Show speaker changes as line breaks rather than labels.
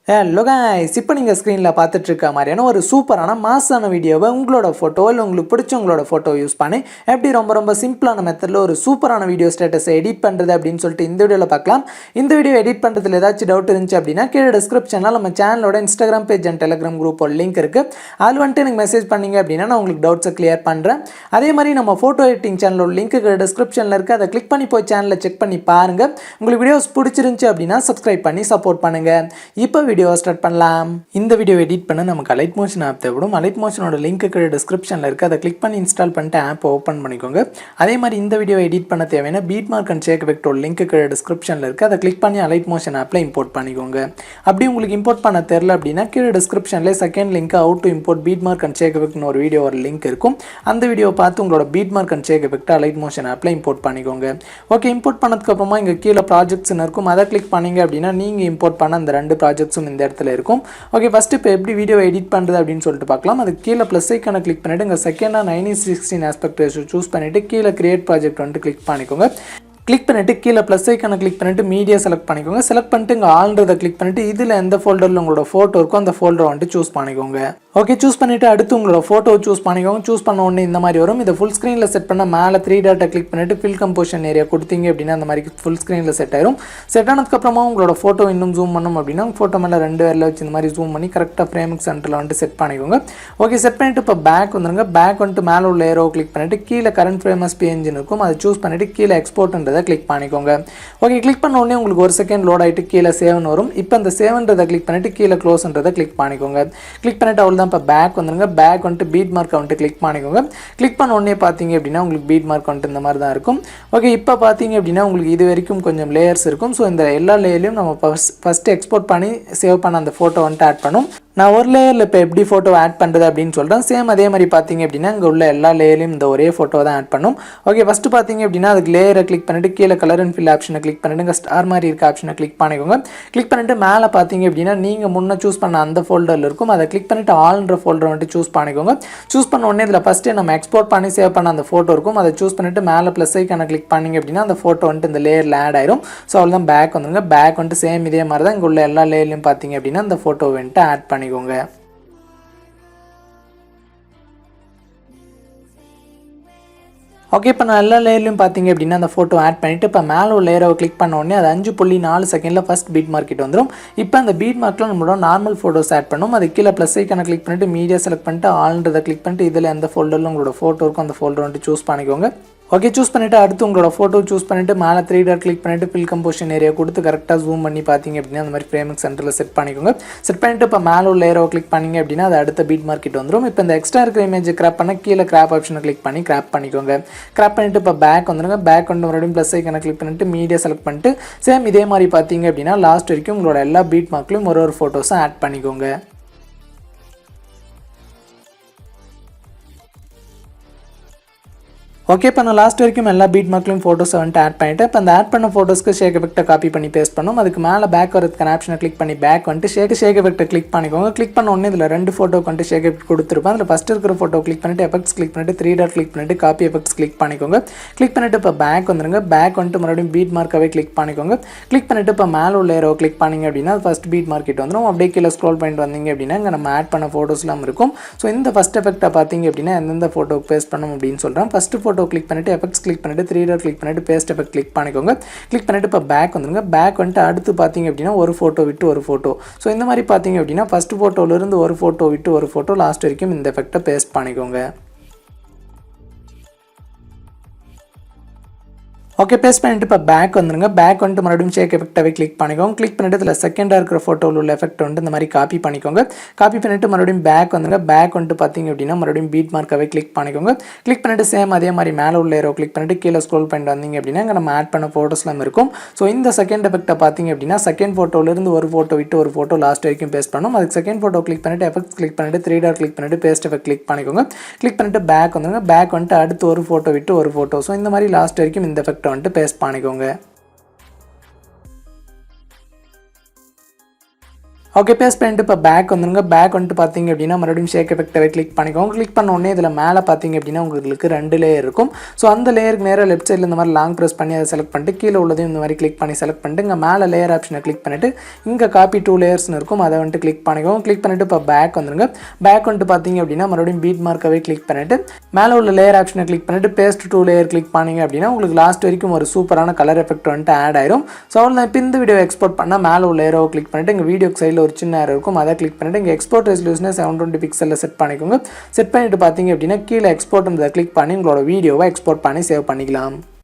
Hello guys இப்போ நீங்க ஸ்கிரீன்ல பார்த்துட்டு இருக்க மாதிரியான ஒரு சூப்பரான மாசான வீடியோவை உங்களோட போட்டோ இல்ல உங்களுக்கு பிடிச்சவங்களோட போட்டோ யூஸ் பண்ணி எப்படி ரொம்ப சிம்பிளான மெத்தட்ல ஒரு சூப்பரான வீடியோ ஸ்டேட்டஸ் எடிட் பண்றது அப்படினு சொல்லிட்டு இந்த வீடியோல பார்க்கலாம். இந்த வீடியோ எடிட் பண்றதுல ஏதாச்சும் டவுட் இருந்துச்சு அப்படினா கீழ டிஸ்கிரிப்ஷன்ல நம்ம சேனலோட Instagram பேஜ் அண்ட் Telegram குரூப்போட லிங்க் இருக்கு. அதுல வந்துட்டு எனக்கு மெசேஜ் பண்ணீங்க அப்படினா நான் உங்களுக்கு டவுட்ஸை கிளியர் பண்றேன். அதே மாதிரி நம்ம போட்டோ எடிட்டிங் சேனலோட லிங்க் கீழ டிஸ்கிரிப்ஷன்ல இருக்கு. அதை கிளிக் பண்ணி போய் சேனலை செக் பண்ணி பாருங்க. உங்களுக்கு வீடியோஸ் பிடிச்சிருந்துச்சு அப்படினா Subscribe பண்ணி சப்போர்ட் பண்ணுங்க. இப்போ வீடியோ ஸ்டார்ட் பண்ணலாம். இந்த வீடியோ எடிட் பண்ண நமக்கு Alight Motion ஆப் தேவைப்படும். Alight Motionோட லிங்க் கீழ டிஸ்கிரிப்ஷன்ல இருக்கு. அதை கிளிக் பண்ணி இன்ஸ்டால் பண்ணிட்டு ஆப் ஓபன் பண்ணிக்கோங்க. அதே மாதிரி இந்த வீடியோ எடிட் பண்ண தேவையான பீட்மார்க் அண்ட் ஷேக் எஃபெக்ட்டோட லிங்க் கீழ டிஸ்கிரிப்ஷன்ல இருக்கு. அதை கிளிக் பண்ணி Alight Motion ஆப்ல இம்போர்ட் பண்ணிக்கோங்க. அப்படி உங்களுக்கு இம்போர்ட் பண்ண தெரியல அப்படினா கீழ டிஸ்கிரிப்ஷன்ல second link how to import beatmark and shake effect ஒரு வீடியோ ஒரு லிங்க் இருக்கும். அந்த வீடியோ பார்த்து உங்களோட beatmark and shake effect Alight Motion ஆப்ல இம்போர்ட் பண்ணிக்கோங்க. ஓகே, இம்போர்ட் பண்ணதுக்கு அப்புறமா இங்க கீழ ப்ராஜெக்ட்ஸ் இருக்கும். அதை கிளிக் பண்ணீங்க அப்படினா நீங்க இம்போர்ட் பண்ண அந்த ரெண்டு ப்ராஜெக்ட்ஸும் இந்த இடத்துல இருக்கும். ஓகே, ஃபர்ஸ்ட் இப்போ எப்படி வீடியோ எடிட் பண்ணுறது அப்படின்னு சொல்லிட்டு பார்க்கலாம். அதுக்கு கீழே ப்ளஸ் ஐக்கான கிளிக் பண்ணிவிட்டு இங்கே செகண்டாக 9:16 ஆஸ்பெக்ட் ரேஷியோ சூஸ் பண்ணிவிட்டு கீழே கிரியேட் ப்ராஜெக்ட் வந்துட்டு கிளிக் பண்ணிக்கோங்க. கிளிக் பண்ணிவிட்டு கீழே ப்ளஸ் ஐக்கான கிளிக் பண்ணிவிட்டு மீடியா செலக்ட் பண்ணிக்கோங்க. செலக்ட் பண்ணிட்டு இங்கே ஆல்ன்றதை கிளிக் பண்ணிவிட்டு இதில் எந்த ஃபோல்டரில் உங்களோட ஃபோட்டோ இருக்கோ அந்த ஃபோல்டரை வந்துட்டு சூஸ் பண்ணிக்கோங்க. ஓகே, சூஸ் பண்ணிவிட்டு அடுத்து உங்களோட ஃபோட்டோ சூஸ் பண்ணிக்கோங்க. சூஸ் பண்ண உடனே இந்த மாதிரி வரும். இதை ஃபுல் ஸ்க்ரீனில் செட் பண்ண மேலே 3 டாட்டை கிளிக் பண்ணிவிட்டு ஃபில் கம்போசிஷன் ஏரியா கொடுத்தீங்க அப்படின்னா அந்த மாதிரி ஃபுல் ஸ்க்ரீனில் செட் ஆயிரும். செட் ஆனதுக்கப்புறமா உங்களோட ஃபோட்டோ இன்னும் ஜூம் பண்ணணும் அப்படின்னா ஃபோட்டோ மேலே 2 விரல வச்சு இந்த மாதிரி ஜூம் பண்ணி கரெக்டாக ஃப்ரேமுக்கு சென்டரில் வந்துட்டு செட் பண்ணிக்கோங்க. ஓகே, செட் பண்ணிவிட்டு இப்போ பேக் வந்துருங்க. பேக் வந்துட்டு மேலே உள்ள ஏரோ கிளிக் பண்ணிவிட்டு கீழே கரண்ட் ஃப்ரேமஸ் பேஜ்னு இருக்கும். அதை சூஸ் பண்ணிவிட்டு கீழே எக்ஸ்போர்ட்ன்றதை கிளிக் பண்ணிக்கோங்க. ஓகே, கிளிக் பண்ண உடனே உங்களுக்கு ஒரு செகண்ட் லோட் ஆகிட்டு கீழே சேவ்னு வரும். இப்போ அந்த சேவ்ன்றதை கிளிக் பண்ணிவிட்டு கீழே க்ளோஸ்ன்றதை கிளிக் பண்ணிக்கோங்க. கிளிக் பண்ணிவிட்டு அவ்வளோ தான். இப்போ பேக் வந்துருங்க. பேக் வந்துட்டு பீட் மார்க் வந்துட்டு கிளிக் பண்ணிக்கோங்க. கிளிக் பண்ண உடனே பார்த்தீங்க அப்படின்னா உங்களுக்கு பீட் மார்க் வந்துட்டு இந்த மாதிரி தான் இருக்கும். ஓகே, இப்போ பார்த்தீங்க அப்படின்னா உங்களுக்கு இது வரைக்கும் கொஞ்சம் லேயர்ஸ் இருக்கும். ஸோ இந்த எல்லா லேயர்லையும் நம்ம ஃபஸ்ட்டு எக்ஸ்போர்ட் பண்ணி சேவ் பண்ண அந்த ஃபோட்டோ வந்துட்டு ஆட் பண்ணும். நான் ஒரு லேயரில் இப்போ எப்படி ஃபோட்டோ ஆட் பண்ணுறது அப்படின்னு சொல்கிறேன். சேம் அதே மாதிரி பார்த்தீங்க அப்படின்னா இங்கே உள்ள எல்லா லேயர்லையும் இந்த ஒரே ஃபோட்டோ தான் ஆட் பண்ணும். ஓகே, ஃபஸ்ட்டு பார்த்தீங்க அப்படின்னா அதுக்கு லேயரை கிளிக் பண்ணிவிட்டு கீழே கலர் அண்ட் ஃபில் ஆப்ஷனை கிளிக் பண்ணிவிட்டு இங்கே ஸ்டார் மாதிரி இருக்க ஆப்ஷனை கிளிக் பண்ணிக்கோங்க. கிளிக் பண்ணிவிட்டு மேலே பார்த்தீங்க அப்படின்னா நீங்கள் முன்னே சூஸ் பண்ண அந்த ஃபோல்டரில் இருக்கும். அதை கிளிக் பண்ணிவிட்டு ஆல்ன்ற ஃபோல்டரை வந்துட்டு சூஸ் பண்ணிக்கோங்க. சூஸ் பண்ண உடனே இதில் ஃபஸ்ட்டு நம்ம எக்ஸ்போர்ட் பண்ணி சேவ் பண்ண அந்த ஃபோட்டோ இருக்கும். அதை சூஸ் பண்ணிவிட்டு மேலே ப்ளஸ் ஐக்கான கிளிக் பண்ணிங்க அப்படின்னா அந்த ஃபோட்டோ வந்துட்டு இந்த லேயரில் ஆட் ஆயிரும். ஸோ அவ்வளோதான். பேக் வந்துருங்க. பேக் வந்துட்டு சேம் இதே மாதிரி தான் இங்கே உள்ள எல்லா லேயர்லையும் பார்த்தீங்க அப்படின்னா இந்த ஃபோட்டோ வந்துட்டு ஆட் பண்ணிக்கோங்க. ஓகே, இப்போ நான் எல்லா லேயர்லையும் பார்த்தீங்க அப்படின்னா அந்த ஃபோட்டோ ஆட் பண்ணிவிட்டு இப்போ மேலே ஒரு லேயரை கிளிக் பண்ண உடனே அது 5.4 செகண்டில் ஃபஸ்ட் பீட் மார்க்கெட் வந்துடும். இப்போ அந்த பீட் மார்க்கில் நம்மளோட நார்மல் ஃபோட்டோஸ் ஆட் பண்ணும். அது கீழே ப்ளஸ் ஐக்கான கிளிக் பண்ணிவிட்டு மீடியா செலக்ட் பண்ணிட்டு ஆல்ன்றதை கிளிக் பண்ணிட்டு இதில் எந்த ஃபோல்டரில் உங்களோட ஃபோட்டோ இருக்கும் அந்த ஃபோல்டர் வந்துட்டு சூஸ் பண்ணிக்கோங்க. ஓகே, சூஸ் பண்ணிவிட்டு அடுத்து உங்களோட ஃபோட்டோ சூஸ் பண்ணிவிட்டு மேலே 3 டாட் கிளிக் பண்ணிவிட்டு ஃபில் கம்போசிஷன் ஏரியா கொடுத்து கரெக்டாக ஜூம் பண்ணி பார்த்தீங்க அப்படின்னா அந்த மாதிரி ஃப்ரேமுக்கு சென்டரில் செட் பண்ணிக்கோங்க. செட் பண்ணிவிட்டு இப்போ மேலே உள்ள லேயரை கிளிக் பண்ணிங்க அப்படின்னா அது அடுத்த பீட் மார்க்கெட் வந்துடும். இப்போ இந்த எக்ஸ்ட்ரா இருக்கிற இமேஜ் கிராப் பண்ண கீழே கிராப் ஆப்ஷனை கிளிக் பண்ணி கிராப் பண்ணிக்கோங்க. கிராப் பண்ணிவிட்டு இப்போ பேக் வந்துடுங்க. பேக் வந்து மறுபடியும் ப்ளஸ் ஐக்கான கிளிக் பண்ணிவிட்டு மீடியா செலக்ட் பண்ணிட்டு சேம் இதே மாதிரி பார்த்தீங்க அப்படின்னா லாஸ்ட் வரைக்கும் உங்களோட எல்லா பீட் மார்க்லையும் ஒரு ஃபோட்டோஸும் ஆட் பண்ணிக்கோங்க. ஓகே, இப்போ நான் லாஸ்ட் வரைக்கும் எல்லா பீட் மார்க்லையும் ஃபோட்டோஸை வந்துட்டு ஆட் பண்ணிவிட்டு இப்போ அந்த ஆட் பண்ண ஃபோட்டோஸ்க்கு ஷேக் எஃபெக்ட்டை காப்பி பண்ணி பேஸ்ட் பண்ணும். அதுக்கு மேலே பேக் வரதுக்கான ஆப்ஷனை கிளிக் பண்ணி பேக் வந்துட்டு ஷேக் எஃபெக்ட்டை கிளிக் பண்ணிக்கோங்க. கிளிக் பண்ண உடனே இதில் 2 ஃபோட்டோக்கு வந்துட்டு ஷேக் எஃபெக்ட் கொடுத்துருப்பேன். அதில் ஃபஸ்ட்டு இருக்கிற ஃபோட்டோ கிளிக் பண்ணிவிட்டு எஃபெக்ட்ஸ் கிளிக் பண்ணிவிட்டு 3 டாட் கிளிக் பண்ணிவிட்டு காப்பி எஃபெக்ட்ஸ் கிளிக் பண்ணிக்கோங்க. கிளிக் பண்ணிவிட்டு இப்போ பேக் வந்துருங்க. பேக் வந்துட்டு மறுபடியும் பீட் மார்க்காகவே கிளிக் பண்ணிக்கோங்க. கிளிக் பண்ணிவிட்டு இப்போ மேலே உள்ள ஏரோ கிளிக் பண்ணிங்க அப்படின்னா ஃபஸ்ட் பீட் மார்க்கெட் வந்துடும். அப்படியே கீழே ஸ்க்ரோல் பண்ணிட்டு வந்தீங்க அப்படின்னா இங்கே நம்ம ஆட் பண்ண ஃபோட்டோஸ்லாம் இருக்கும். ஸோ இந்த ஃபஸ்ட் எஃபெக்ட்டை பார்த்தீங்க அப்படின்னா எந்தெந்த ஃபோட்டோக்கு பேஸ்ட் பண்ணணும் அப்படின்னு சொல்கிறேன். ஃபஸ்ட்டு ஃபோட்டோ கிளிக் பண்ணிவிட்டு எஃபெக்ட்ஸ் கிளிக் பண்ணிட்டு 3 டாட் கிளிக் பண்ணிட்டு பேஸ்ட் எஃபெக்ட் கிளிக் பண்ணிக்கோங்க. கிளிக் பண்ணிட்டு இப்போ பேக் வந்துருங்க. பேக் வந்துட்டு அடுத்து பார்த்தீங்க அப்படின்னா ஒரு ஃபோட்டோ விட்டு ஒரு ஃபோட்டோ. ஸோ இந்த மாதிரி பார்த்தீங்க அப்படின்னா ஃபர்ஸ்ட் ஃபோட்டோலேருந்து ஒரு ஃபோட்டோ விட்டு ஒரு ஃபோட்டோ லாஸ்ட் வரைக்கும் இந்த எஃபெக்ட்டை பேஸ்ட் பண்ணிக்கோங்க. ஓகே, பேஸ்ட் பண்ணிட்டு இப்போ பேக் வந்துருங்க. பேக் வந்துட்டு மறுபடியும் ஷேக் எஃபெக்ட்டாகவே கிளிக் பண்ணிக்கோங்க. கிளிக் பண்ணிட்டு இதில் செகண்டாக இருக்கிற ஃபோட்டோவில் உள்ள எஃபெக்ட் வந்துட்டு இந்த மாதிரி காப்பி பண்ணிக்கோங்க. காப்பி பண்ணிட்டு மறுபடியும் பேக் வந்துருங்க. பேக் வந்துட்டு பார்த்தீங்க அப்படின்னா மறுபடியும் பீட் மார்க்காகவே கிளிக் பண்ணிக்கோங்க. கிளிக் பண்ணிட்டு சேம் அதே மாதிரி மேலே உள்ள ஏரோ கிளிக் பண்ணிட்டு கீழே ஸ்க்ரோல் பண்ணிட்டு வந்தீங்க அப்படின்னா இங்கே நம்ம ஆட் பண்ண ஃபோட்டோஸ்லாம் இருக்கும். ஸோ இந்த செகண்ட் எஃபெக்ட்டை பார்த்தீங்க அப்படின்னா செகண்ட் ஃபோட்டோலேருந்து ஒரு ஃபோட்டோ விட்டு ஒரு ஃபோட்டோ லாஸ்ட் வரைக்கும் பேஸ்ட் பண்ணும். அதுக்கு செகண்ட் ஃபோட்டோ கிளிக் பண்ணிட்டு எஃபெக்ட் கிளிக் பண்ணிட்டு 3 டாட் கிளிக் பண்ணிட்டு பேஸ்ட் எஃபெக்ட் கிளிக் பண்ணிக்கோங்க. கிளிக் பண்ணிட்டு பேக் வந்துருங்க. பேக் வந்துட்டு அடுத்து ஒரு ஃபோட்டோ விட்டு ஒரு ஃபோட்டோ. ஸோ இந்த மாதிரி லாஸ்ட் வரைக்கும் இந்த எஃபெக்ட்டை வந்துட்டு பேஸ்ட் பண்ணிக்கோங்க. ஓகே பேஸ்ட் பண்ணிட்டு இப்போ பேக் வந்துருங்க. பேக் வந்துட்டு பார்த்தீங்க அப்படின்னா மறுபடியும் ஷேக் எஃபெக்டரை கிளிக் பண்ணிக்கோங்க. கிளிக் பண்ண உடனே இதில் மேலே பார்த்தீங்க அப்படின்னா உங்களுக்கு 2 லேயர் இருக்கும். ஸோ அந்த லேயருக்கு நேராக லெஃப்ட் சைடில் இந்த மாதிரி லாங் ப்ரெஸ் பண்ணி அதை செலக்ட் பண்ணிட்டு கீழே உள்ளதையும் இந்த மாதிரி கிளிக் பண்ணி செலக்ட் பண்ணிட்டு இங்கே மேலே லேயர் ஆப்ஷனை கிளிக் பண்ணிட்டு இங்கே காப்பி 2 லேயர்ஸ்னு இருக்கும். அதை வந்துட்டு கிளிக் பண்ணிக்கோங்க. கிளிக் பண்ணிட்டு இப்போ பேக் வந்துருங்க. பேக் வந்துட்டு பார்த்தீங்க அப்படின்னா மறுபடியும் பீட் மார்க்கவே கிளிக் பண்ணிட்டு மேலே உள்ள லேயர் ஆப்ஷனை கிளிக் பண்ணிட்டு பேஸ்ட் 2 லேயர் கிளிக் பண்ணிங்க அப்படின்னா உங்களுக்கு லாஸ்ட் வரைக்கும் ஒரு சூப்பரான கலர் எஃபெக்ட் வந்துட்டு ஆட் ஆயிரும். ஸோ அவ்வளோ இப்போ இந்த வீடியோ எக்ஸ்போர்ட் பண்ணால் மேலே உள்ள ஏரோவை கிளிக் பண்ணிட்டு இங்கே வீடியோக்கு சைடில் ஒரு சின்ன ஏரோ இருக்கும். அதை கிளிக் பண்ணிட்டு இங்கே எக்ஸ்போர்ட் ரெசல்யூஷனை 720 பிக்சலில் செட் பண்ணிக்கோங்க. செட் பண்ணிட்டு பார்த்தீங்க அப்படின்னா கீழே எக்ஸ்போர்ட் கிளிக் பண்ணி உங்களோட வீடியோவை எக்ஸ்போர்ட் பண்ணி சேவ் பண்ணிக்கலாம்.